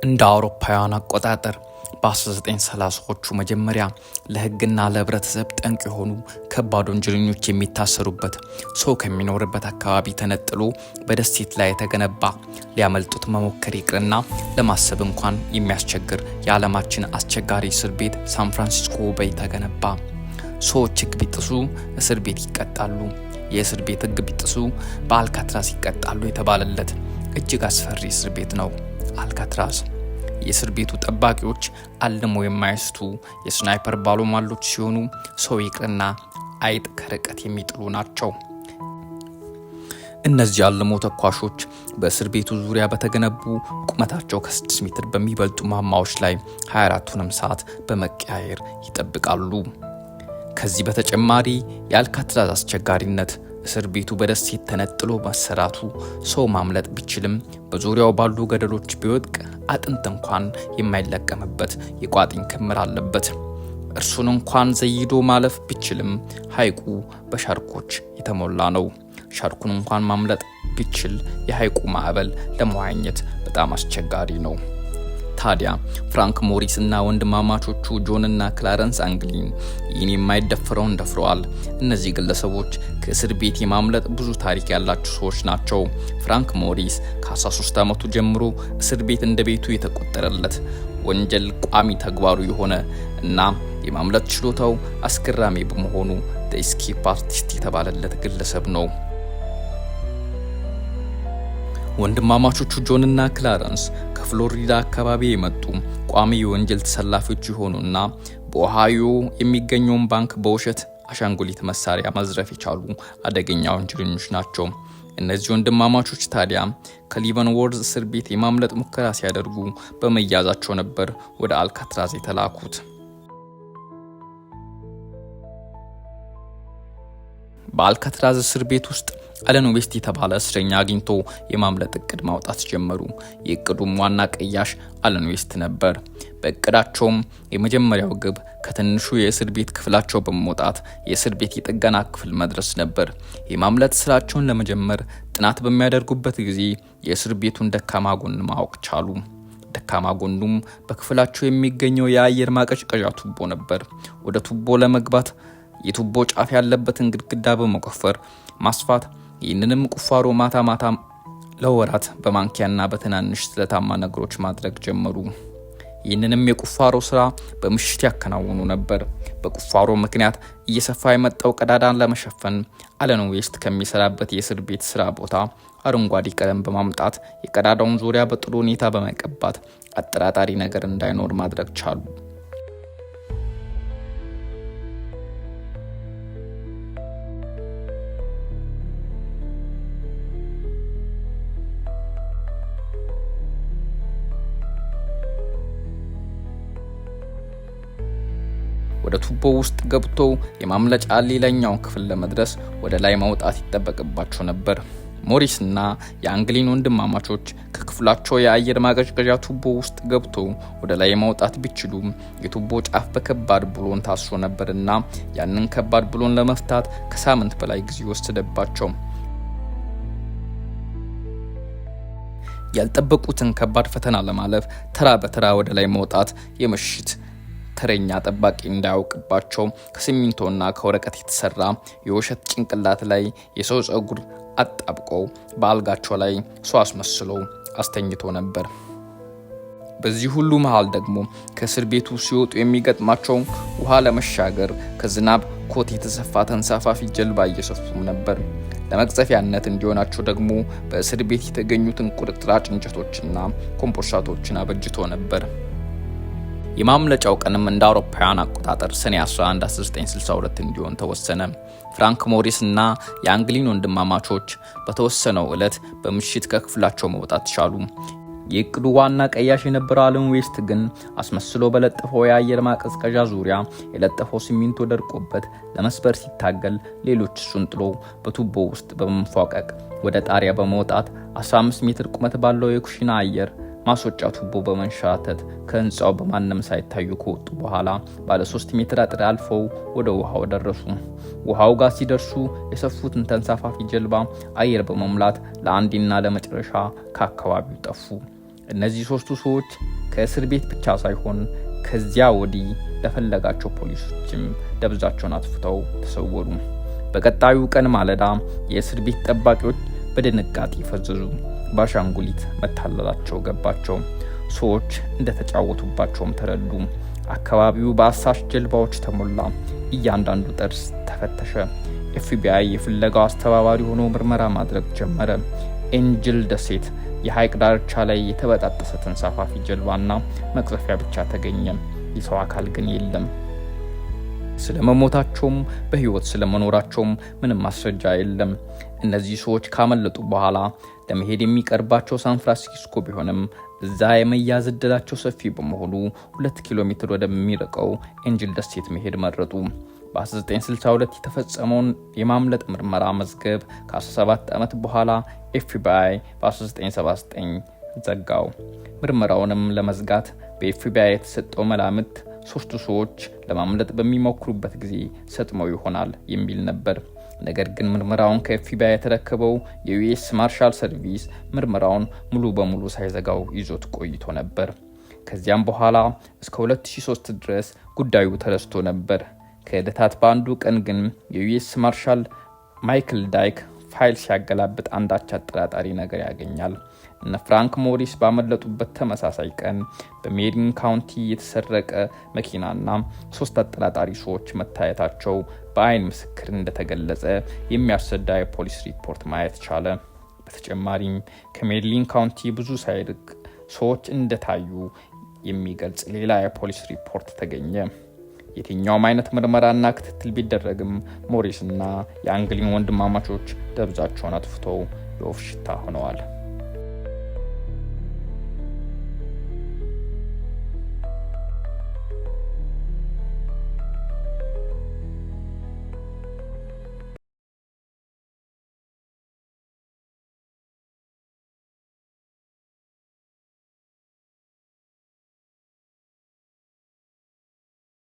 እንደ አውሮፓውያን አቆጣጠር በ1930ዎቹ መጀመሪያ ለህግና ለህብረተሰብ ጠንቅ የሆኑ ከባድ ወንጀለኞች የሚታሰሩበት ሰው ከሚኖርበት አካባቢ ተነጥሎ በደሴት ላይ የተገነባ ሊያመልጡት መሞከር ይቅርና ለማሰብ እንኳን የሚያስቸግር የዓለማችን አስቸጋሪ እስር ቤት ሳን ፍራንሲስኮ ቤይ ተገነባ። ሰዎች ህግ ቢጥሱ እስር ቤት ይቀጣሉ፣ የእስር ቤት ህግ ቢጥሱ በአልካትራዝ ይቀጣሉ የተባለለት እጅግ አስፈሪ እስር ቤት ነው አልካትራዝ። የእስር ቤቱ ጠባቂዎች አልሞ የማይስቱ የስናይፐር ባለሟሎች ሲሆኑ ሰው ይቅርና አይጥ ከርቀት የሚጥሉ ናቸው። እነዚህ አልሞ ተኳሾች በእስር ቤቱ ዙሪያ በተገነቡ ቁመታቸው ከ6 ሜትር በሚበልጡ ማማዎች ላይ 24ቱንም ሰዓት በመቀያየር ይጠብቃሉ። ከዚህ በተጨማሪ የአልካትራዝ አስቸጋሪነት እስር ቤቱ በደሴት ተነጥሎ መሰራቱ ሰው ማምለጥ ቢችልም በዙሪያው ባሉ ገደሎች ቢወድቅ አጥንት እንኳን የማይለቀምበት የቋጥኝ ክምር አለበት። እርሱን እንኳን ዘይዶ ማለፍ ቢችልም ሐይቁ በሻርኮች የተሞላ ነው። ሻርኩን እንኳን ማምለጥ ቢችል የሐይቁ ማዕበል ለመዋኘት በጣም አስቸጋሪ ነው። ታዲያ ፍራንክ ሞሪስ እና ወንድማማቾቹ ጆን እና ክላረንስ አንግሊን ይህን የማይደፍረውን ደፍረዋል። እነዚህ ግለሰቦች ከእስር ቤት የማምለጥ ብዙ ታሪክ ያላቸው ሰዎች ናቸው። ፍራንክ ሞሪስ ከ13 ዓመቱ ጀምሮ እስር ቤት እንደ ቤቱ የተቆጠረለት ወንጀል ቋሚ ተግባሩ የሆነ እና የማምለጥ ችሎታው አስገራሚ በመሆኑ ዘ ኤስኬፕ አርቲስት የተባለለት ግለሰብ ነው። ወንድማማቾቹ ጆን እና ክላረንስ ከፍሎሪዳ አካባቢ የመጡ ቋሚ የወንጀል ተሰላፊዎች የሆኑና በኦሃዮ የሚገኘውን ባንክ በውሸት አሻንጉሊት መሳሪያ መዝረፍ የቻሉ አደገኛ ወንጀለኞች ናቸው። እነዚህ ወንድማማቾች ታዲያ ከሊቨንወርዝ እስር ቤት የማምለጥ ሙከራ ሲያደርጉ በመያዛቸው ነበር ወደ አልካትራዝ የተላኩት። በአልካትራዝ እስር ቤት ውስጥ አለን ዌስት የተባለ እስረኛ አግኝቶ የማምለጥ እቅድ ማውጣት ጀመሩ። የእቅዱም ዋና ቀያሽ አለን ዌስት ነበር። በእቅዳቸውም የመጀመሪያው ግብ ከትንሹ የእስር ቤት ክፍላቸው በመውጣት የእስር ቤት የጥገና ክፍል መድረስ ነበር። የማምለጥ ስራቸውን ለመጀመር ጥናት በሚያደርጉበት ጊዜ የእስር ቤቱን ደካማ ጎን ማወቅ ቻሉ። ደካማ ጎኑም በክፍላቸው የሚገኘው የአየር ማቀዝቀዣ ቱቦ ነበር። ወደ ቱቦ ለመግባት የቱቦ ጫፍ ያለበትን ግድግዳ በመቆፈር ማስፋት፣ ይህንንም ቁፋሮ ማታ ማታ ለወራት በማንኪያና በትናንሽ ስለታማ ነገሮች ማድረግ ጀመሩ። ይህንንም የቁፋሮ ስራ በምሽት ያከናውኑ ነበር። በቁፋሮ ምክንያት እየሰፋ የመጣው ቀዳዳን ለመሸፈን አለን ዌስት ከሚሰራበት የእስር ቤት ስራ ቦታ አረንጓዴ ቀለም በማምጣት የቀዳዳውን ዙሪያ በጥሩ ሁኔታ በመቀባት አጠራጣሪ ነገር እንዳይኖር ማድረግ ቻሉ። ወደ ቱቦ ውስጥ ገብተው የማምለጫ ሌላኛው ክፍል ለመድረስ ወደ ላይ መውጣት ይጠበቅባቸው ነበር። ሞሪስ እና የአንግሊን ወንድማማቾች ከክፍላቸው የአየር ማቀዝቀዣ ቱቦ ውስጥ ገብተው ወደ ላይ መውጣት ቢችሉም የቱቦ ጫፍ በከባድ ብሎን ታስሮ ነበርና ያንን ከባድ ብሎን ለመፍታት ከሳምንት በላይ ጊዜ ወሰደባቸው። ያልጠበቁትን ከባድ ፈተና ለማለፍ ተራ በተራ ወደ ላይ መውጣት የምሽት ተረኛ ጠባቂ እንዳያውቅባቸው ከሲሚንቶና ከወረቀት የተሰራ የውሸት ጭንቅላት ላይ የሰው ጸጉር አጣብቀው በአልጋቸው ላይ ሰው አስመስለው አስተኝቶ ነበር። በዚህ ሁሉ መሃል ደግሞ ከእስር ቤቱ ሲወጡ የሚገጥማቸው ውሃ ለመሻገር ከዝናብ ኮት የተሰፋ ተንሳፋፊ ጀልባ እየሰፉ ነበር። ለመቅዘፊያነት እንዲሆናቸው ደግሞ በእስር ቤት የተገኙትን ቁርጥራጭ እንጨቶችና ኮምፖርሳቶችን አበጅቶ ነበር። የማምለጫው ቀንም እንደ አውሮፓውያን አቆጣጠር ሰኔ 11 1962 እንዲሆን ተወሰነ። ፍራንክ ሞሪስ እና የአንግሊን ወንድማማቾች በተወሰነው ዕለት በምሽት ከክፍላቸው መውጣት ቻሉ። የእቅዱ ዋና ቀያሽ የነበረው አለን ዌስት ግን አስመስሎ በለጠፈው የአየር ማቀዝቀዣ ዙሪያ የለጠፈው ሲሚንቶ ደርቆበት ለመስበር ሲታገል ሌሎች እሱን ጥሎ በቱቦ ውስጥ በመንፏቀቅ ወደ ጣሪያ በመውጣት 15 ሜትር ቁመት ባለው የኩሽና አየር ማስወጫ ቱቦ በመንሻተት ከህንጻው በማንም ሳይታዩ ከወጡ በኋላ ባለ 3 ሜትር አጥር አልፈው ወደ ውሃው ደረሱ። ውሃው ጋር ሲደርሱ የሰፉትን ተንሳፋፊ ጀልባ አየር በመሙላት ለአንድና ለመጨረሻ ከአካባቢው ጠፉ። እነዚህ ሶስቱ ሰዎች ከእስር ቤት ብቻ ሳይሆን ከዚያ ወዲህ ለፈለጋቸው ፖሊሶችም ደብዛቸውን አጥፍተው ተሰወሩ። በቀጣዩ ቀን ማለዳ የእስር ቤት ጠባቂዎች በድንጋጤ ፈዘዙ። በአሻንጉሊት መታለላቸው ገባቸው። ሰዎች እንደተጫወቱባቸውም ተረዱ። አካባቢው በአሳሽ ጀልባዎች ተሞላ። እያንዳንዱ ጠርዝ ተፈተሸ። ኤፍቢአይ የፍለጋው አስተባባሪ ሆኖ ምርመራ ማድረግ ጀመረ። ኤንጅል ደሴት የሐይቅ ዳርቻ ላይ የተበጣጠሰ ተንሳፋፊ ጀልባና መቅዘፊያ ብቻ ተገኘ። የሰው አካል ግን የለም። ስለመሞታቸውም በህይወት ስለመኖራቸውም ምንም ማስረጃ የለም። እነዚህ ሰዎች ካመለጡ በኋላ ለመሄድ የሚቀርባቸው ሳን ፍራንሲስኮ ቢሆንም እዛ የመያዝ እድላቸው ሰፊ በመሆኑ 2 ኪሎ ሜትር ወደሚርቀው ኤንጅል ደሴት መሄድ መረጡ። በ1962 የተፈጸመውን የማምለጥ ምርመራ መዝገብ ከ17 ዓመት በኋላ ኤፍቢአይ በ1979 ዘጋው። ምርመራውንም ለመዝጋት በኤፍቢአይ የተሰጠው መላምት 3 ሰዎች ለማምለጥ በሚሞክሩበት ጊዜ ሰጥመው ይሆናል የሚል ነበር። ነገር ግን ምርመራውን ከኤፍቢአይ የተረከበው የዩኤስ ማርሻል ሰርቪስ ምርመራውን ሙሉ በሙሉ ሳይዘጋው ይዞት ቆይቶ ነበር። ከዚያም በኋላ እስከ 2003 ድረስ ጉዳዩ ተረስቶ ነበር። ከዕለታት በአንዱ ቀን ግን የዩኤስ ማርሻል ማይክል ዳይክ ፋይል ሲያገላብጥ አንዳች አጠራጣሪ ነገር ያገኛል። እነ ፍራንክ ሞሪስ ባመለጡበት ተመሳሳይ ቀን በሜሪን ካውንቲ የተሰረቀ መኪናና 3 አጠራጣሪ ሰዎች መታየታቸው በአይን ምስክር እንደተገለጸ የሚያስረዳ የፖሊስ ሪፖርት ማየት ቻለ። በተጨማሪም ከሜሪን ካውንቲ ብዙ ሳይርቅ ሰዎች እንደታዩ የሚገልጽ ሌላ የፖሊስ ሪፖርት ተገኘ። የትኛውም አይነት ምርመራና ክትትል ቢደረግም ሞሪስና የአንግሊን ወንድማማቾች ደብዛቸውን አጥፍተው የወፍ ሽታ ሆነዋል።